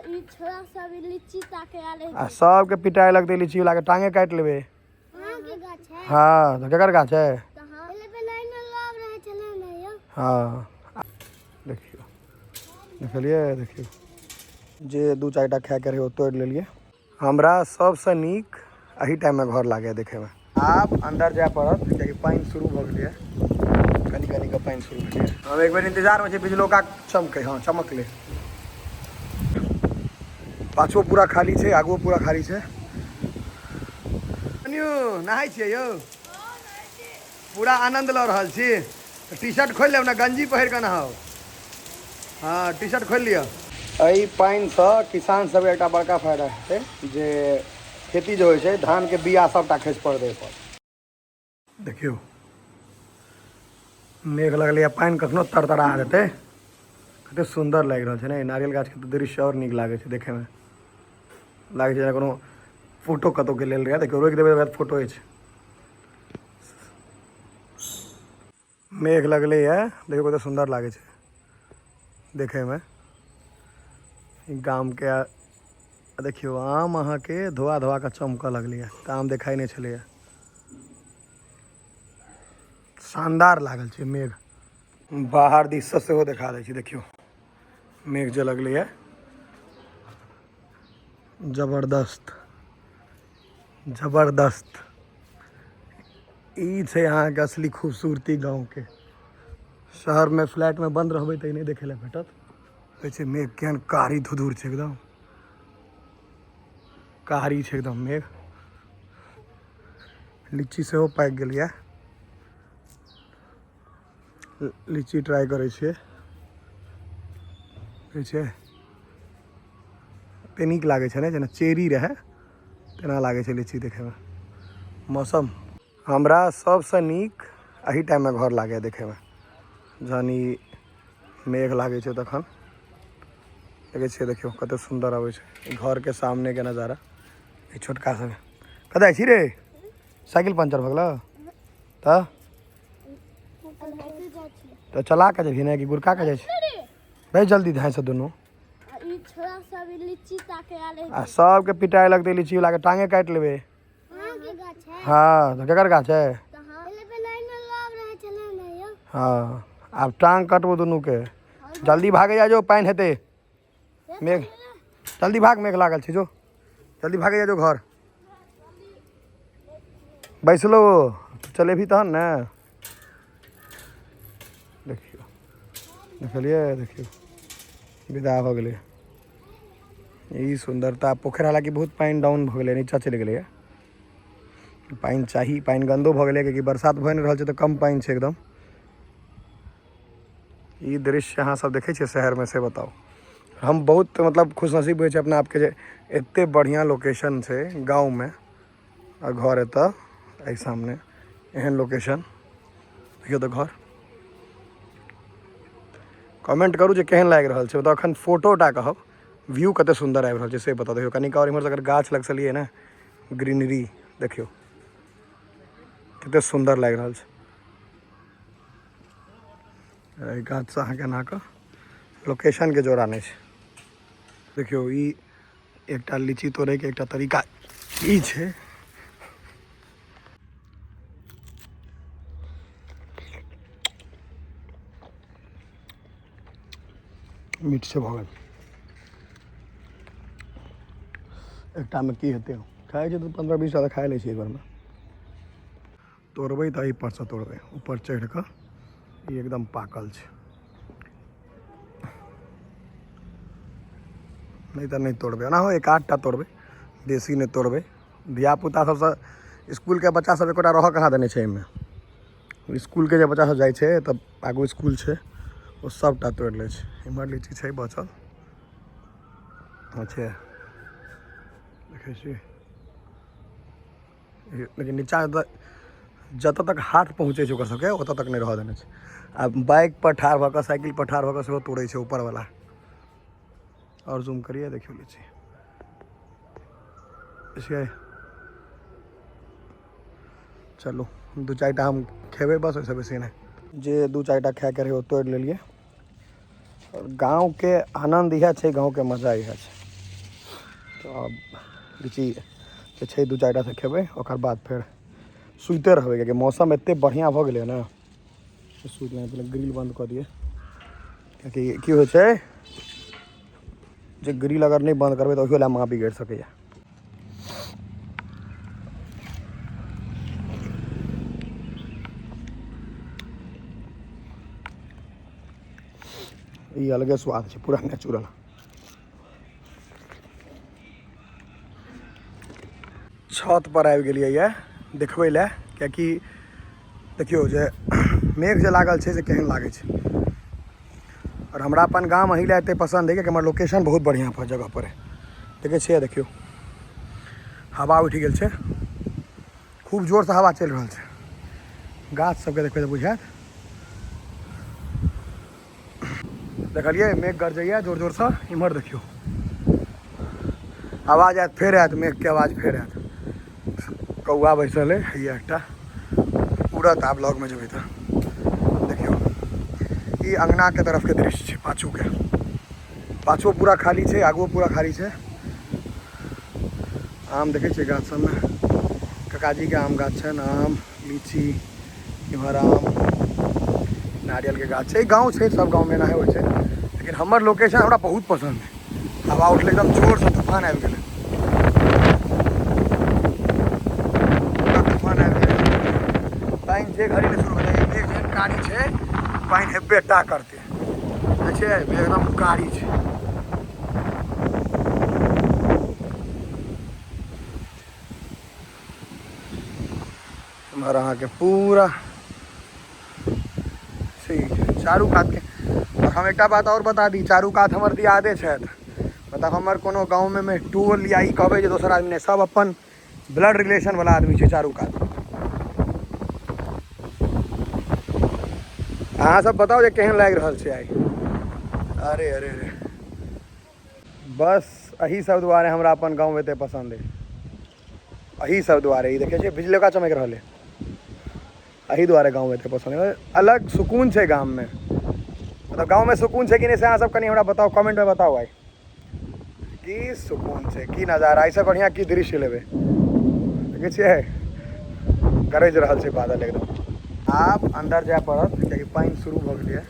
ई छोरा सब लीची ताके आले आ सब के पिटाई लगते लीची वाला के टांगे काट लेबे। हां के गाछ है। हां तो केकर गाछ है? तो हां पहले पे लाइन में लग रहे चले नहीं हो। हां देखियो देखलिए देखियो जे दू चारटा खाए के रहे ओ तोड़ लेलिए। हमरा सबसे नीक एही टाइम में घर लागे देखे में। आप अंदर जाए पड़त क्योंकि पानी शुरू भ गेलै है, कनी कनी का पानी शुरू भेलै। हम एक बेर इंतजार में छै बिजलोका चमके। हाँ चमकले। पाछो पूरा खाली छै, आगो पूरा खाली छै। नहाय छियै यौ? पूरा आनंद ल रहल छी। टी शर्ट खोल लेब ना, गंजी पहिर के नहाओ। हाँ टी शर्ट खोल लिया। एहि पानि से किसान सब एक बड़का फायदा है जे खेती जो है धान के बिया सबटा खसि पड़े पर। देखियो मेघ लगले, पानि कखनो तरतरा जेतै। कते सुंदर लागि रहल छै ने। नारियल गाछ के तो दृश्य और नीक लागे छै देखे में। लागे छै कोनो फोटो कतौ के लेल रहे। देखियो रोकि देबै तो फोटो छै। मेघ लगले है, देखियो कते सुंदर लागे छै देखे में। गाम के देखियो आम अहाँ के धोआ धोआ के चमक लगले है। आम देखाई नहीं छले। शानदार लागल छै मेघ। बाहर दिस से सेहो देखा दै छी। देखियो मेघ जे लगले है जबरदस्त जबरदस्त। ई छै अहाँ के असली खूबसूरती गाँव के। शहर में फ्लैट में बंद रहबै त नहीं देखे ला भेटत। छै मेघ केहन कारी धुधुर छै, एकदम कारी छै एकदम मेघ। लीची सेहो पाकि गेल ये। लीची ट्राई करे छियै। छै एते नीक लागे छै ने जेना चेरी रहे तेना लागे छै लीची देखे में। मौसम हमरा सबसे नीक एही टाइम में घर लागे देखे में, जहन ई मेघ लागे छै तखन। देखे छियै देखियो कते सुंदर आवे छै घर के सामने के नजारा। ई छोटका सब कतऽ छी रे? साइकिल पंचर भ गेलो तो चला के जेबही ने कि गुड़का के जाइ छी? भाई जल्दी धाय से दुनू। ई छोरा सब लीची ताके आले आ सब के पिटाई लगते लीची वाला के टांगे काट लेबे। हां के गाछ है। हां तो केकर गाछ है? तो हां पहले पे लाइन में लग रहे चले नहीं हो। हां अब टांग कटबो दुनू के। जल्दी भागे जा जो पानी हेते। मेघ जल्दी भाग, मेघ लागल छै जो। जल्दी भागे जा जो घर। बैसलो चले भी तहन ने। देखियो देखलिए देखियो विदा भ गेलै। ई सुंदरता पोखर हालांकि बहुत पानी डाउन भ गेलै, नीचा चलि गेलै। पानी चाही, पानी गंदो भ गेलै क्योंकि बरसात भ नहीं रहल छै तो कम पानी छै एकदम। ई दृश्य अहाँ सब देखे छियै शहर में से बताओ। हम बहुत मतलब खुशनसीब होइ छै अपना आपके जे एते बढ़िया लोकेशन छै गाँव में और घर एतऽ एहि सामने एहन लोकेशन। देखियो तो घर। कमेंट करू जे केहन लागि रहल छै। तो अखन फोटोटा कहब व्यू कते सुंदर आबि रहल छै से बता। देखियो कनिक और इम्हर अगर गाछ लग चलिए ना, ग्रीनरी देखियो कते सुंदर लागि रहल छै। गाछ से अहाँ के ना के लोकेशन के जोड़ा नहीं छै। देखियो ई एकटा लीची तोड़े के एकटा तरीका ई छै। मीठ से भगल एकटा में की हेतै? खाए छै तो 15-20 टा खा लै छी एक बार में। तोड़बै तो एहि पर से तोड़बै, ऊपर चढ़ के। ई एकदम पाकल छै, नहीं तो नहीं तोड़बै। ना हो एक आधटा तोड़बै, बेसी नहीं तोड़बै। धियापुता सबसे स्कूल के बच्चा सब एकोटा रह कहाँ देने छै एहिमे। स्कूल के जे बच्चा सब जाइ छै तब आगू स्कूल छै वो सबटा तोड़ ले छै। इमहर लीची छै बचल। अच्छा देखे छी लेकिन नीचा जतऽ तक हाथ पहुँचे छै ओकर सबके ओतऽ तक नहीं रह देने छै। आ बाइक पर ठाढ़ भऽ कऽ, साइकिल पर ठाढ़ भऽ कऽ सेहो तोड़े छै ऊपर वाला। और जूम करिए देखियो लीची देखिए। चलो दू चारिटा हम खेबै बस, ओइसे बेसी नहीं। जे दू चारिटा खाए के रहे ओ तोड़ लेलिए। और गाँव के आनंद यह छै, गाँव के मजा यह छै। तो अब लीची के छै 2-4 टा से खेबै ओकर बाद फिर सुते रहबै कियाकि मौसम एते बढ़िया भऽ गेलै ना सुति नहीं पहले ग्रिल बंद कऽ दिए कियाकि की होइ छै जे ग्रिल अगर नहीं बंद करबै तऽ ओहियो ला माँ बिगड़ि सकैया। ये अलगे स्वाद है पूरा नेचुरल। छत पर आबि गेलियै ये देखबै लए कियाकि देखियो जे मेघ जे लागल छै से केहन लागै छै और हमरा अपन गाम एहि लए एते पसंद है कि हमर लोकेशन बहुत बढ़िया पर जगह पर है। देखे छियै देखियो हवा उठि गेल छै खूब जोर से हवा चलि रहल छै गाछ सबके देखबै तऽ बुझायत। देखलिए मेघ गरजैया जोर जोर से इम्हर देखियो आवाज आयत फेर आयत मेघ के आवाज फेर आयत। कौआ बैसल है ये एकटा उड़त आप ब्लॉग में जेबै तऽ देखियो ई अंगना के तरफ के दृश्य छै पाछू पूरा खाली छै आगू पूरा खाली छै। आम देखे छियै गाछ सबमे ककाजी के आम गाछ छै आम लीची इम्हर आम नारियल के गाछ छै। गाँव छै सब गाँव में एनाहे होइ छै लेकिन हमर लोकेशन हमरा बहुत पसंद है। हवा उठले एकदम जोर से तूफान आबि गेलै तूफान आबि गेलै पानि जे घड़ी शुरू हो जाए मेघ जेहन कारी छै पानि हेबे टा करते छै मेघ एकदम कारी छै। इम्हर अहाँके पूरा चारू कात के और हम एक बात और बता दी चारू कात हमर दियादे छथि मतलब हमर कोनो गाँव में टोल या ई कहबै जे दोसर आदमी नहीं सब अपन ब्लड रिलेशन वाला आदमी छै चारू कात। अहाँ सब बताओ जे केहन लागि रहल छै आइ। अरे अरे अरे बस अही सब दुआरे हमरा अपन गाँव एते पसंद है अही सब दुआरे। ई देखै छियै बिजलियों चमक रहल है अही दुआरे गाँव एते पसंद है। अलग सुकून छै गाम में मतलब गाँव में सुकून छै कि नहीं से अहाँ सब कनी हमरा बताओ कमेंट में बताओ आइ की सुकून छै की नजारा ऐसे बढ़िया की दृश्य लेबै देखै छियै गरज रहल छै बादल एकदम। आब अंदर जाय पड़त कियाकि पानि शुरू भऽ गेलै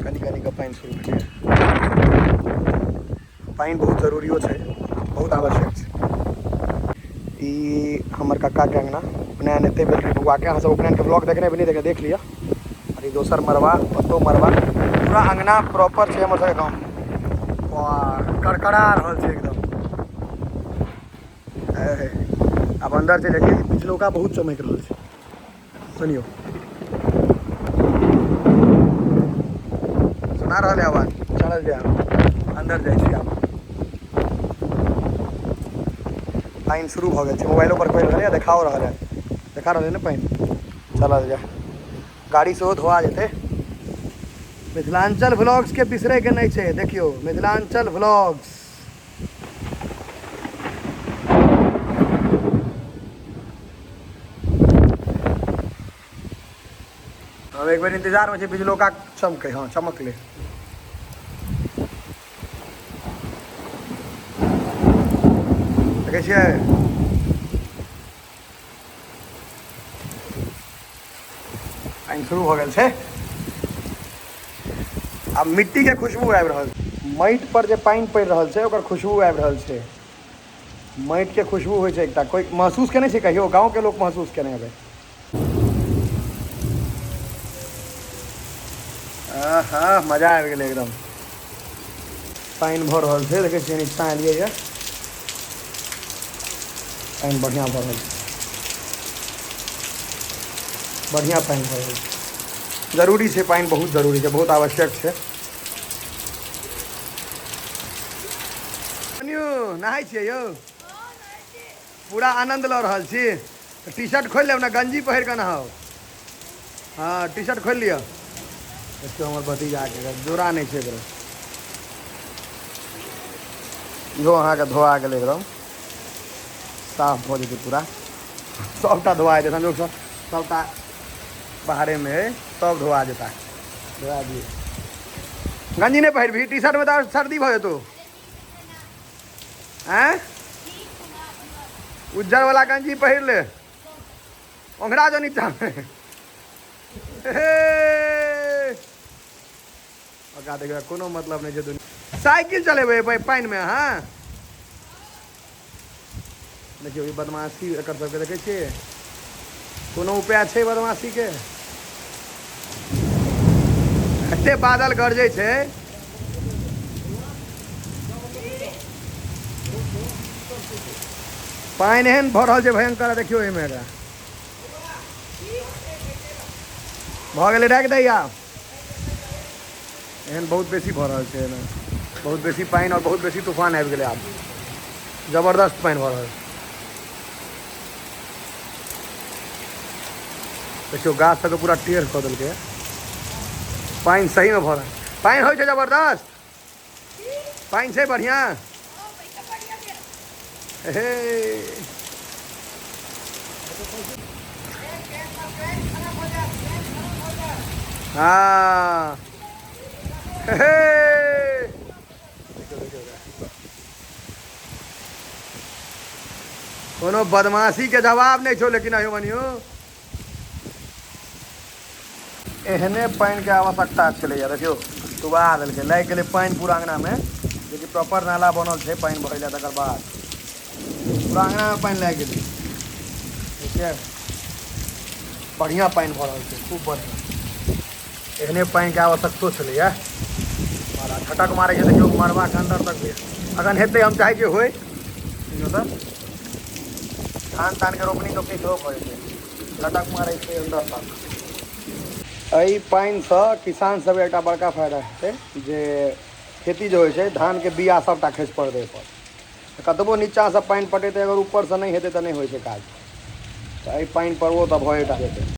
कनी कनी के पानि शुरू भेलै पानि बहुत जरूरियो छै बहुत आवश्यक छै। ई हमर कक्का के अंगना उपनयन एते भेल रहै बौआ के अहाँ सब उपनयन के ब्लॉग देखने भी नहीं देख लिअ और ई दोसर मरबा पत्तो मरबा पूरा अंगना प्रॉपर छै हमर सबके गाँव में वाह कड़कड़ा रहल छै एकदम। अब अंदर चलि गेलियै पिछलुका बहुत चमक रहल छै सुनियो सुना रहल है आवाज चलल जाय अंदर जाइ छी। आब पानि शुरू भऽ गेल छै मोबाइलो पर कहि रहल है देखा रहल है ने पानि चलल जाय गाड़ी सेहो धोआ जेतै। मिथिलांचल व्लॉग्स के बिसरे के नहीं छै देखियो मिथिलांचल व्लॉग्स। हम एक बेर इंतजार में छै बिजलोका चमके हाँ चमकले देखै छियै पानि शुरू भऽ गेल छै। अब मिट्टी के खुशबू आबि रहल माटि पर जे पानि पड़ि रहल छै ओकर खुशबू आबि रहल छै माटि के खुशबू होइ छै एकटा कोई महसूस केने छै कहियो गाँव के लोग महसूस केने हेबै। हाँ मजा आबि गेलै एकदम पानि भऽ रहल छै देखै छियै नीचाँ एलियै ये पानि बढ़िआँ भऽ रहल छै बढ़िआँ पानि भऽ रहल छै जरूरी छै पानि बहुत जरूरी छै बहुत आवश्यक छै। नहाय छियै यौ पूरा आनंद लऽ रहल छी टी शर्ट खोलि लेब ने गंजी पहिर कऽ नहाओ हाँ टी शर्ट खोलि लिअ देखियो हमर भतीजाके जोड़ा नहीं छै एकरा इहो अहाँके धोआ गेलै एकदम साफ भऽ जेतै पूरा सबटा धोआ जेतै संजोग से सबटा बाहरे में है सब धोआ जेता धोआ दिए गंजी नहीं पहिरबही टी शर्ट में तो सर्दी भऽ जेतौ हैं उज्जर वाला गंजी पहिर ले ओंघरा जो नीचा में देखिए कोनो मतलब नहीं है साइकिल चलेबे पानि में हाँ देखियो ई बदमाशी एकर सबके देखै छियै कोनो उपाय छै बदमाशी के एते बादल गरजै छै पानि एहन भऽ रहल छै भयंकर देखियो एहिमे भऽ गेलै राखि दैया एहन बहुत बेसी भऽ रहल छै एहिमे बहुत बेसी पानि और बहुत बेसी तूफान आबि गेलै आब जबरदस्त पानि भऽ रहल छै देखियो गाछ सबके पूरा टेढ़ कऽ देलकै पानि सहीमे भऽ रहल पानि होइ छै जबरदस्त पानि छै बढ़िआँ हे हाँ हे कोनो बदमाशी के जवाब नहीं छो लेकिन अयो मनियो एहने पानि के आवश्यकता छलै देखियो डुबा देलकै लागि गेलै पानि पूरा अंगना में जेकि प्रॉपर नाला बनल छै पानि भरैले तकर बाद पूरा अंगना में पानि लागि गेलै देखिए बढ़िया पानि भऽ रहल छै खूब बढ़िया एहने पानि के आवश्यकतो छलै मारा छटक मारै छै देखियो मरबा के अंदर तक भी अखन हेतै हम चाहै छियै होइ धान तान के रोपनी तो सेहो भऽ जेतै छटक मारै छै अंदर तक एहि पानिसँ किसान सब एकटा बड़का फायदा हेतै जे खेती जे होइ छै धान के बिया सबटा खसि पड़तै पर कतबो नीचाँसँ पानि पटेतै अगर ऊपरसँ नहि हेतै तऽ नहि होइ छै काज तऽ एहि पानि पर ओ तऽ भए टा जेतै